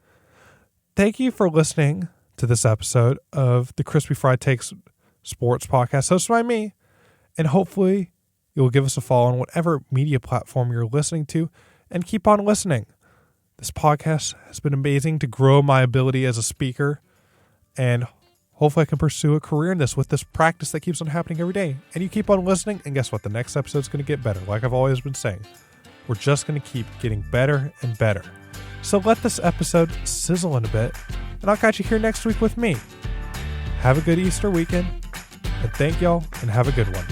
Speaker 1: thank you for listening to this episode of the Crispy Fried Takes Sports Podcast, hosted by me. And hopefully you'll give us a follow on whatever media platform you're listening to, and keep on listening. This podcast has been amazing to grow my ability as a speaker, and hopefully I can pursue a career in this with this practice that keeps on happening every day. And you keep on listening, and guess what? The next episode is going to get better. Like I've always been saying, we're just going to keep getting better and better. So let this episode sizzle in a bit, and I'll catch you here next week with me. Have a good Easter weekend, and thank y'all, and have a good one.